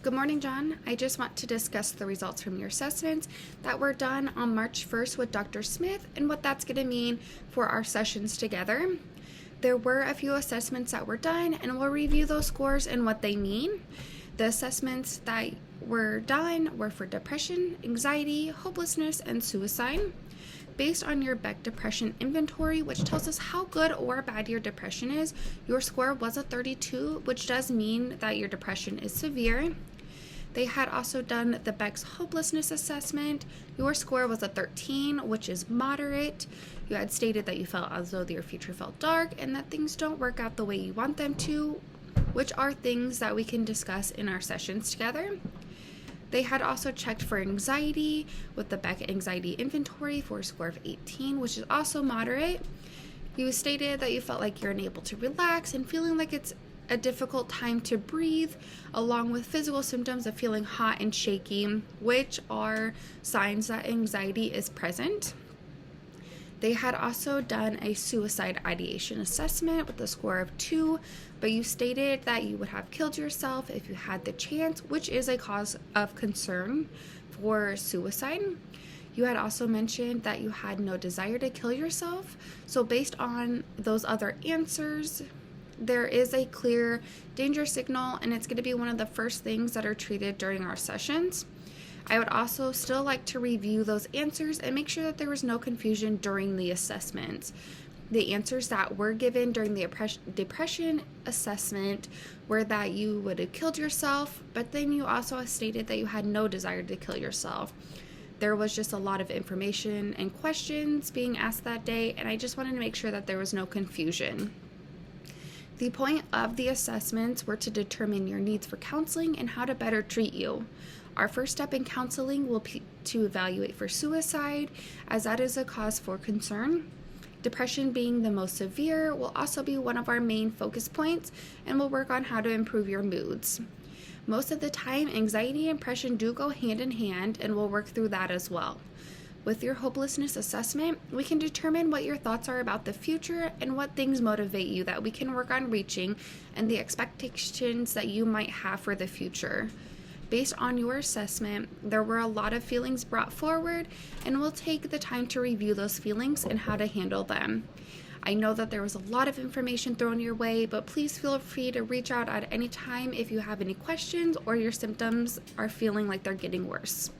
Good morning, John. I just want to discuss the results from your assessments that were done on March 1st with Dr. Smith and what that's going to mean for our sessions together. There were a few assessments that were done, and we'll review those scores and what they mean. The assessments that were done were for depression, anxiety, hopelessness, and suicide. Based on your Beck depression inventory, which tells us how good or bad your depression is, your score was a 32, which does mean that your depression is severe. They had also done the Beck's hopelessness assessment. Your score was a 13, which is moderate. You had stated that you felt as though your future felt dark and that things don't work out the way you want them to, which are things that we can discuss in our sessions together. They had also checked for anxiety with the Beck anxiety inventory for a score of 18, which is also moderate. You stated that you felt like you're unable to relax and feeling like it's a difficult time to breathe, along with physical symptoms of feeling hot and shaky, which are signs that anxiety is present. They had also done a suicide ideation assessment with a score of 2, but you stated that you would have killed yourself if you had the chance, which is a cause of concern for suicide. You had also mentioned that you had no desire to kill yourself. So based on those other answers, there is a clear danger signal, and it's going to be one of the first things that are treated during our sessions. I would also still like to review those answers and make sure that there was no confusion during the assessments. The answers that were given during the depression assessment were that you would have killed yourself, but then you also stated that you had no desire to kill yourself. There was just a lot of information and questions being asked that day, and I just wanted to make sure that there was no confusion. The point of the assessments were to determine your needs for counseling and how to better treat you. Our first step in counseling will be to evaluate for suicide, as that is a cause for concern. Depression being the most severe will also be one of our main focus points, and we'll work on how to improve your moods. Most of the time, anxiety and depression do go hand in hand, and we'll work through that as well. With your hopelessness assessment, we can determine what your thoughts are about the future and what things motivate you that we can work on reaching, and the expectations that you might have for the future. Based on your assessment, there were a lot of feelings brought forward, and we'll take the time to review those feelings and how to handle them. I know that there was a lot of information thrown your way, but please feel free to reach out at any time if you have any questions or your symptoms are feeling like they're getting worse.